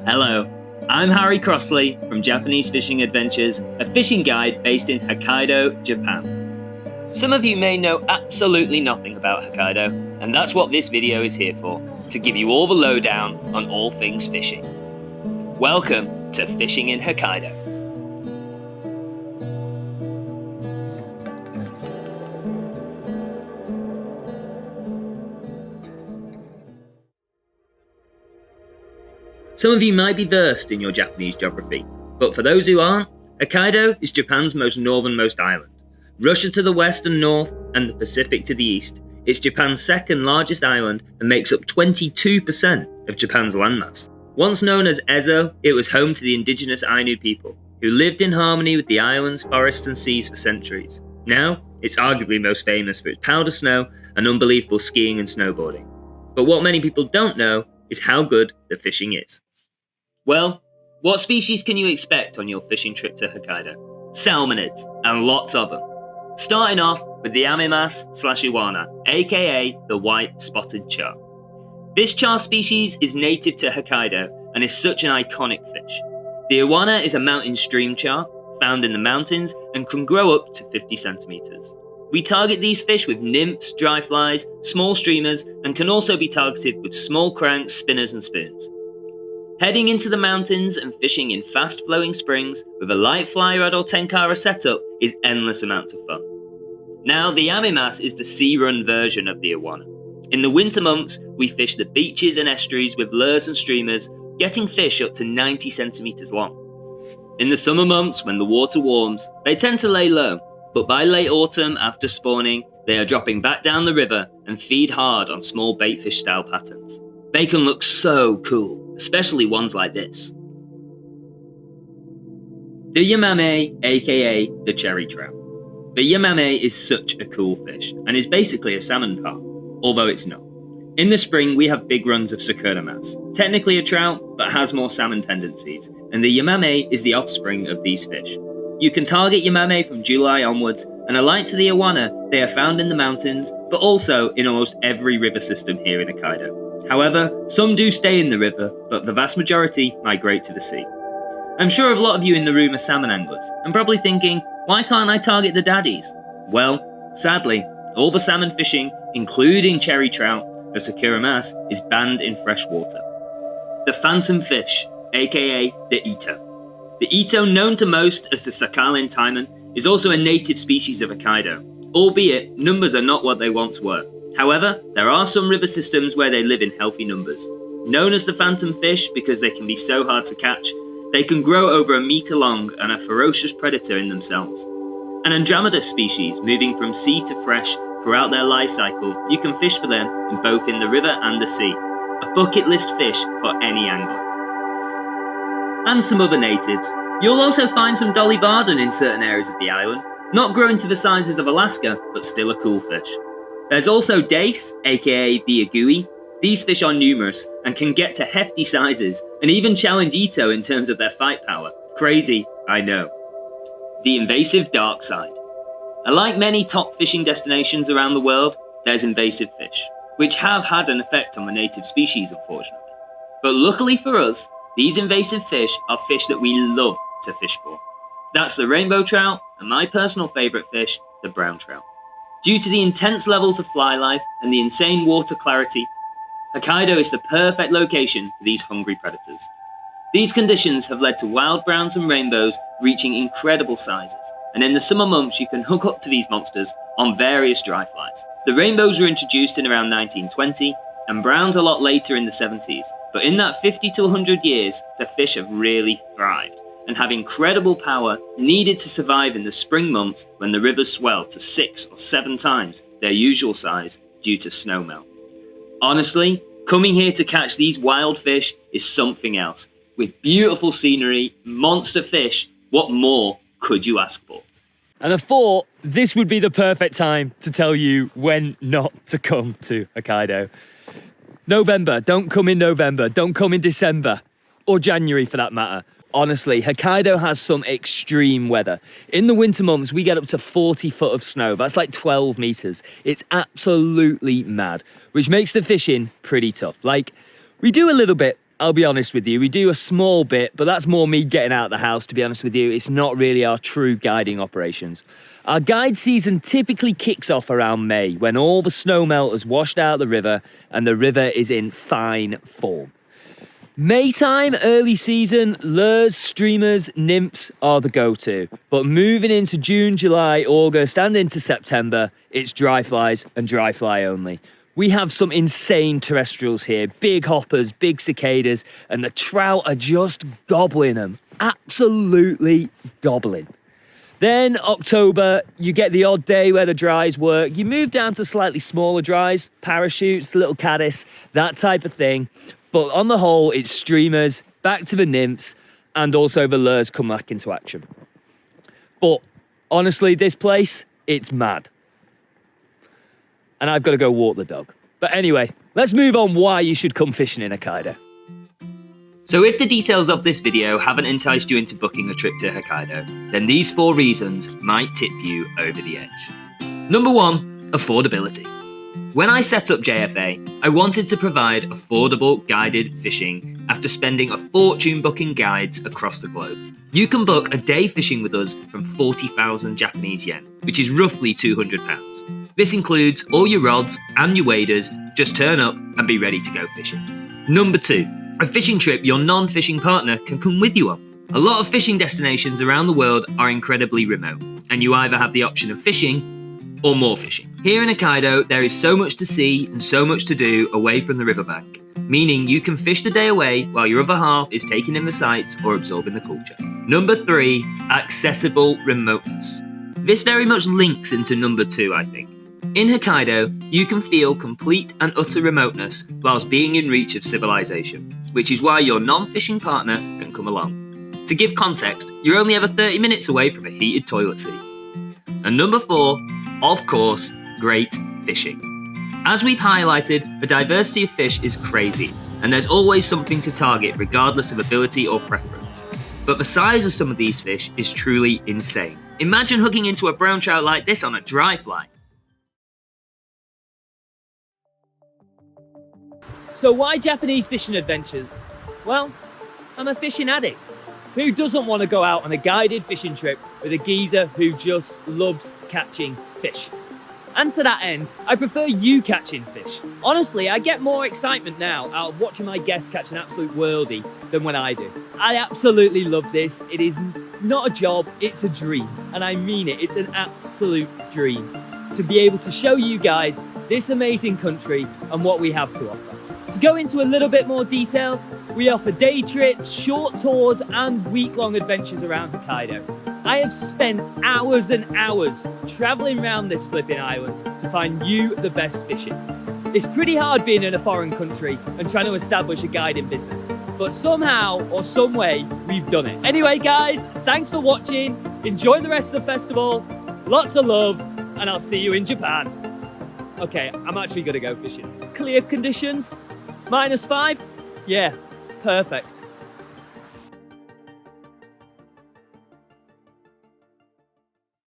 Hello, I'm Harry Crossley from Japanese Fishing Adventures, a fishing guide based in Hokkaido, Japan. Some of you may know absolutely nothing about Hokkaido, and that's what this video is here for, to give you all the lowdown on all things fishing. Welcome to Fishing in Hokkaido. Some of you might be versed in your Japanese geography, but for those who aren't, Hokkaido is Japan's most northernmost island. Russia to the west and north, and the Pacific to the east. It's Japan's second largest island and makes up 22% of Japan's landmass. Once known as Ezo, it was home to the indigenous Ainu people, who lived in harmony with the islands, forests and seas for centuries. Now, it's arguably most famous for its powder snow and unbelievable skiing and snowboarding. But what many people don't know is how good the fishing is. Well, what species can you expect on your fishing trip to Hokkaido? Salmonids, and lots of them. Starting off with the amimas/iguana, aka the white spotted char. This char species is native to Hokkaido and is such an iconic fish. The iguana is a mountain stream char, found in the mountains and can grow up to 50 centimeters. We target these fish with nymphs, dry flies, small streamers, and can also be targeted with small cranks, spinners and spoons. Heading into the mountains and fishing in fast-flowing springs with a light fly rod or tenkara setup is endless amounts of fun. Now, the amimas is the sea-run version of the iguana. In the winter months, we fish the beaches and estuaries with lures and streamers, getting fish up to 90 centimeters long. In the summer months, when the water warms, they tend to lay low, but by late autumn, after spawning, they are dropping back down the river and feed hard on small baitfish-style patterns. They can look so cool, especially ones like this. The yamame, aka the cherry trout. The yamame is such a cool fish, and is basically a salmon carp, although it's not. In the spring, we have big runs of sakuramas, technically a trout, but has more salmon tendencies, and the yamame is the offspring of these fish. You can target yamame from July onwards, and alike to the iguana, they are found in the mountains, but also in almost every river system here in Hokkaido. However, some do stay in the river, but the vast majority migrate to the sea. I'm sure a lot of you in the room are salmon anglers, and probably thinking, why can't I target the daddies? Well, sadly, all the salmon fishing, including cherry trout, the sakuramas, is banned in fresh water. The phantom fish, aka the ito. The ito, known to most as the sakalin taimen, is also a native species of Hokkaido, albeit numbers are not what they once were. However, there are some river systems where they live in healthy numbers. Known as the phantom fish because they can be so hard to catch, they can grow over 1 meter long and are a ferocious predator in themselves. An Andromeda species moving from sea to fresh throughout their life cycle, you can fish for them in both in the river and the sea. A bucket list fish for any angler. And some other natives. You'll also find some Dolly Varden in certain areas of the island, not growing to the sizes of Alaska, but still a cool fish. There's also dace, aka the agui. These fish are numerous and can get to hefty sizes and even challenge Ito in terms of their fight power. Crazy, I know. The invasive dark side. Unlike many top fishing destinations around the world, there's invasive fish, which have had an effect on the native species, unfortunately. But luckily for us, these invasive fish are fish that we love to fish for. That's the rainbow trout and my personal favourite fish, the brown trout. Due to the intense levels of fly life and the insane water clarity, Hokkaido is the perfect location for these hungry predators. These conditions have led to wild browns and rainbows reaching incredible sizes, and in the summer months you can hook up to these monsters on various dry flies. The rainbows were introduced in around 1920, and browns a lot later in the 70s, but in that 50 to 100 years, the fish have really thrived and have incredible power needed to survive in the spring months when the rivers swell to 6 or 7 times their usual size due to snowmelt. Honestly, coming here to catch these wild fish is something else. With beautiful scenery, monster fish, what more could you ask for? And I thought this would be the perfect time to tell you when not to come to Hokkaido. November, don't come in November, don't come in December, or January for that matter. Honestly, Hokkaido has some extreme weather. In the winter months, we get up to 40 foot of snow. That's like 12 meters. It's absolutely mad, which makes the fishing pretty tough. Like, we do a little bit I'll be honest with you. We do a small bit, but that's more me getting out of the house, to be honest with you. It's not really our true guiding operations. Our guide season typically kicks off around May, when all the snow melt has washed out the river and the river is in fine form. Maytime, early season, lures, streamers, nymphs are the go-to. But moving into June, July, August and into September, it's dry flies and dry fly only. We have some insane terrestrials here, big hoppers, big cicadas, and the trout are just gobbling them. Absolutely gobbling. Then October, you get the odd day where the dries work. You move down to slightly smaller dries, parachutes, little caddis, that type of thing. But on the whole, it's streamers, back to the nymphs, and also the lures come back into action. But honestly, this place, it's mad. And I've got to go walk the dog. But anyway, let's move on why you should come fishing in Hokkaido. So if the details of this video haven't enticed you into booking a trip to Hokkaido, then these 4 reasons might tip you over the edge. Number 1, affordability. When I set up JFA, I wanted to provide affordable guided fishing after spending a fortune booking guides across the globe. You can book a day fishing with us from 40,000 Japanese yen, which is roughly £200. This includes all your rods and your waders. Just turn up and be ready to go fishing. Number 2, a fishing trip your non-fishing partner can come with you on. A lot of fishing destinations around the world are incredibly remote, and you either have the option of fishing or more fishing. Here in Hokkaido, there is so much to see and so much to do away from the riverbank, meaning you can fish the day away while your other half is taking in the sights or absorbing the culture. Number 3, accessible remoteness. This very much links into number 2, I think. In Hokkaido, you can feel complete and utter remoteness whilst being in reach of civilization, which is why your non-fishing partner can come along. To give context, you're only ever 30 minutes away from a heated toilet seat. And number 4, of course, great fishing. As we've highlighted, the diversity of fish is crazy, and there's always something to target regardless of ability or preference. But the size of some of these fish is truly insane. Imagine hooking into a brown trout like this on a dry fly. So why Japanese fishing adventures? Well, I'm a fishing addict. Who doesn't want to go out on a guided fishing trip with a geezer who just loves catching fish? And to that end, I prefer you catching fish. Honestly, I get more excitement now out of watching my guests catch an absolute worldie than when I do. I absolutely love this. It is not a job, it's a dream. And I mean it, it's an absolute dream to be able to show you guys this amazing country and what we have to offer. To go into a little bit more detail, we offer day trips, short tours, and week-long adventures around Hokkaido. I have spent hours and hours traveling around this flipping island to find you the best fishing. It's pretty hard being in a foreign country and trying to establish a guiding business, but somehow or some way, we've done it. Anyway, guys, thanks for watching. Enjoy the rest of the festival. Lots of love, and I'll see you in Japan. Okay, I'm actually gonna go fishing. Clear conditions? -5? Yeah, perfect.